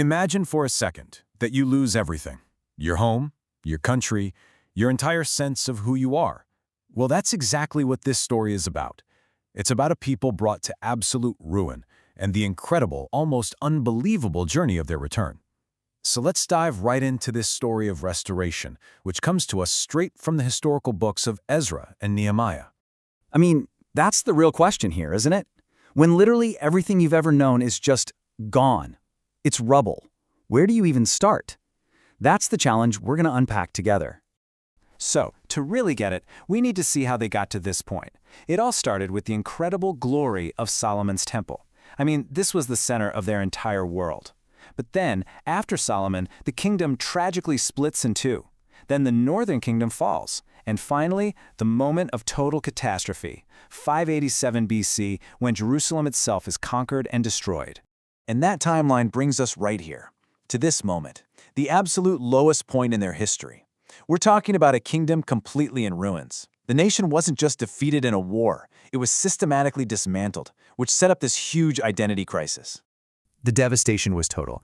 Imagine for a second that you lose everything. Your home, your country, your entire sense of who you are. Well, that's exactly what this story is about. It's about a people brought to absolute ruin and the incredible, almost unbelievable journey of their return. So let's dive right into this story of restoration, which comes to us straight from the historical books of Ezra and Nehemiah. I mean, that's the real question here, isn't it? When literally everything you've ever known is just gone. It's rubble. Where do you even start? That's the challenge we're going to unpack together. So, to really get it, we need to see how they got to this point. It all started with the incredible glory of Solomon's temple. I mean, this was the center of their entire world. But then, after Solomon, the kingdom tragically splits in two. Then the northern kingdom falls. And finally, the moment of total catastrophe, 587 BC, when Jerusalem itself is conquered and destroyed. And that timeline brings us right here, to this moment, the absolute lowest point in their history. We're talking about a kingdom completely in ruins. The nation wasn't just defeated in a war, it was systematically dismantled, which set up this huge identity crisis. The devastation was total.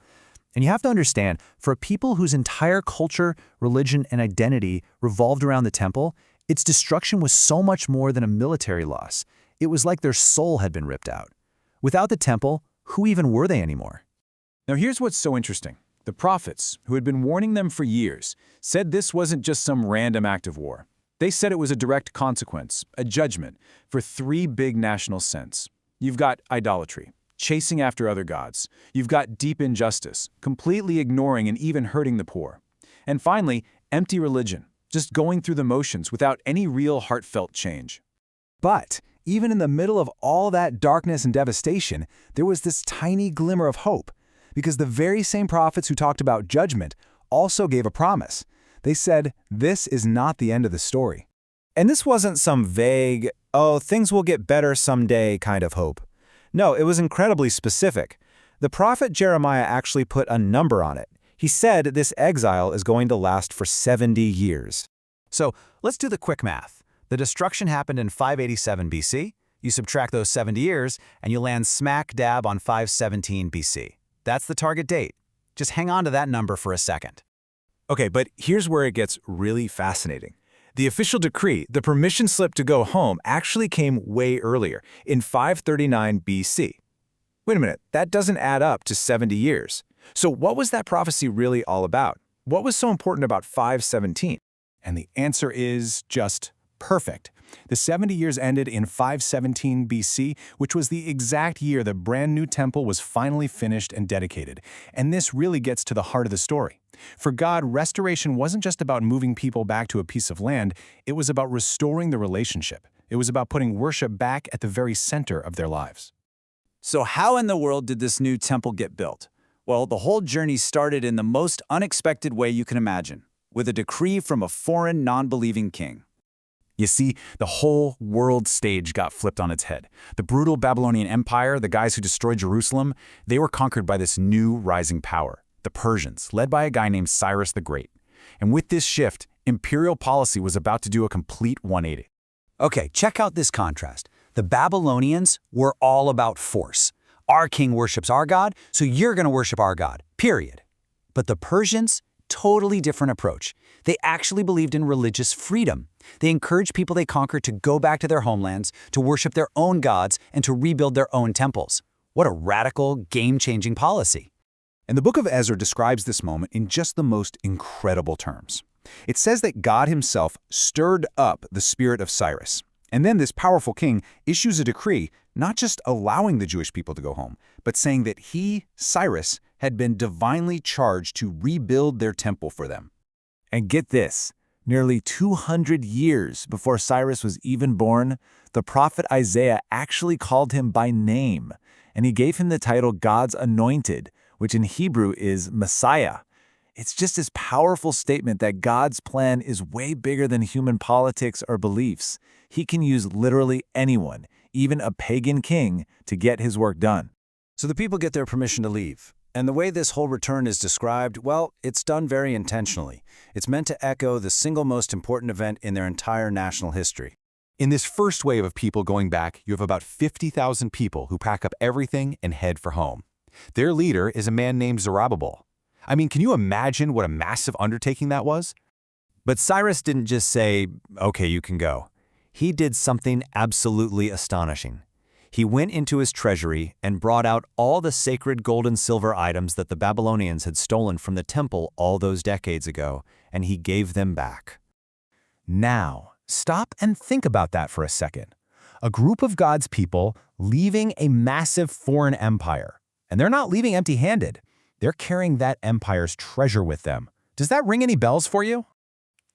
And you have to understand, for a people whose entire culture, religion, and identity revolved around the temple, its destruction was so much more than a military loss. It was like their soul had been ripped out. Without the temple, who even were they anymore? Now here's what's so interesting. The prophets, who had been warning them for years, said this wasn't just some random act of war. They said it was a direct consequence, a judgment, for three big national sins. You've got idolatry, chasing after other gods. You've got deep injustice, completely ignoring and even hurting the poor. And finally, empty religion, just going through the motions without any real heartfelt change. But even in the middle of all that darkness and devastation, there was this tiny glimmer of hope, because the very same prophets who talked about judgment also gave a promise. They said, this is not the end of the story. And this wasn't some vague, oh, things will get better someday kind of hope. No, it was incredibly specific. The prophet Jeremiah actually put a number on it. He said this exile is going to last for 70 years. So let's do the quick math. The destruction happened in 587 BC. You subtract those 70 years, and you land smack dab on 517 BC. That's the target date. Just hang on to that number for a second. Okay, but here's where it gets really fascinating. The official decree, the permission slip to go home, actually came way earlier, in 539 BC. Wait a minute, that doesn't add up to 70 years. So what was that prophecy really all about? What was so important about 517? And the answer is just perfect. The 70 years ended in 517 BC, which was the exact year the brand new temple was finally finished and dedicated. And this really gets to the heart of the story. For God, restoration wasn't just about moving people back to a piece of land, it was about restoring the relationship. It was about putting worship back at the very center of their lives. So how in the world did this new temple get built? Well, the whole journey started in the most unexpected way you can imagine, with a decree from a foreign, non-believing king. You see, the whole world stage got flipped on its head. The brutal Babylonian Empire, the guys who destroyed Jerusalem, they were conquered by this new rising power, the Persians, led by a guy named Cyrus the Great. And with this shift, imperial policy was about to do a complete 180. Okay, check out this contrast. The Babylonians were all about force. Our king worships our God, so you're going to worship our God, period. But the Persians, totally different approach. They actually believed in religious freedom. They encouraged people they conquered to go back to their homelands, to worship their own gods, and to rebuild their own temples. What a radical, game-changing policy. And the book of Ezra describes this moment in just the most incredible terms. It says that God himself stirred up the spirit of Cyrus. And then this powerful king issues a decree, not just allowing the Jewish people to go home, but saying that he, Cyrus, had been divinely charged to rebuild their temple for them. And get this, nearly 200 years before Cyrus was even born, the prophet Isaiah actually called him by name, and he gave him the title God's Anointed, which in Hebrew is Messiah. It's just this powerful statement that God's plan is way bigger than human politics or beliefs. He can use literally anyone, even a pagan king, to get his work done. So the people get their permission to leave. And the way this whole return is described, well, it's done very intentionally. It's meant to echo the single most important event in their entire national history. In this first wave of people going back, you have about 50,000 people who pack up everything and head for home. Their leader is a man named Zerubbabel. I mean, can you imagine what a massive undertaking that was? But Cyrus didn't just say, "Okay, you can go." He did something absolutely astonishing. He went into his treasury and brought out all the sacred gold and silver items that the Babylonians had stolen from the temple all those decades ago, and he gave them back. Now, stop and think about that for a second. A group of God's people leaving a massive foreign empire. And they're not leaving empty-handed. They're carrying that empire's treasure with them. Does that ring any bells for you?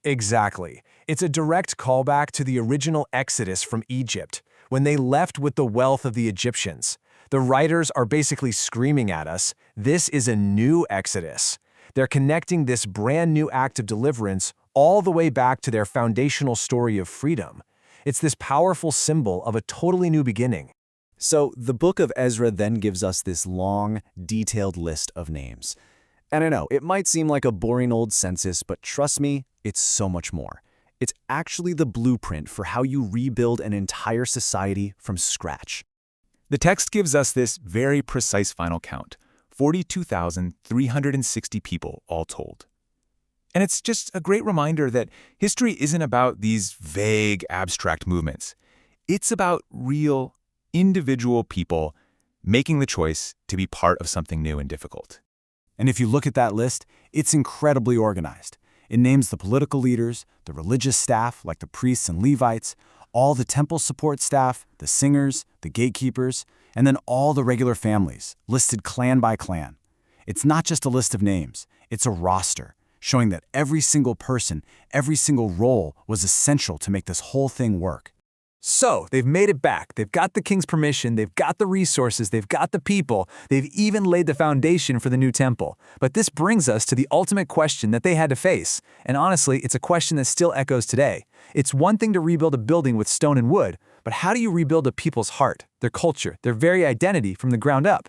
Exactly. It's a direct callback to the original Exodus from Egypt, when they left with the wealth of the Egyptians. The writers are basically screaming at us, this is a new Exodus. They're connecting this brand new act of deliverance all the way back to their foundational story of freedom. It's this powerful symbol of a totally new beginning. So the book of Ezra then gives us this long, detailed list of names. And I know, it might seem like a boring old census, but trust me, it's so much more. It's actually the blueprint for how you rebuild an entire society from scratch. The text gives us this very precise final count, 42,360 people all told. And it's just a great reminder that history isn't about these vague, abstract movements. It's about real, individual people making the choice to be part of something new and difficult. And if you look at that list, it's incredibly organized. It names the political leaders, the religious staff like the priests and Levites, all the temple support staff, the singers, the gatekeepers, and then all the regular families, listed clan by clan. It's not just a list of names, it's a roster, showing that every single person, every single role was essential to make this whole thing work. So, they've made it back. They've got the king's permission, they've got the resources, they've got the people, they've even laid the foundation for the new temple. But this brings us to the ultimate question that they had to face. And honestly, it's a question that still echoes today. It's one thing to rebuild a building with stone and wood, but how do you rebuild a people's heart, their culture, their very identity from the ground up?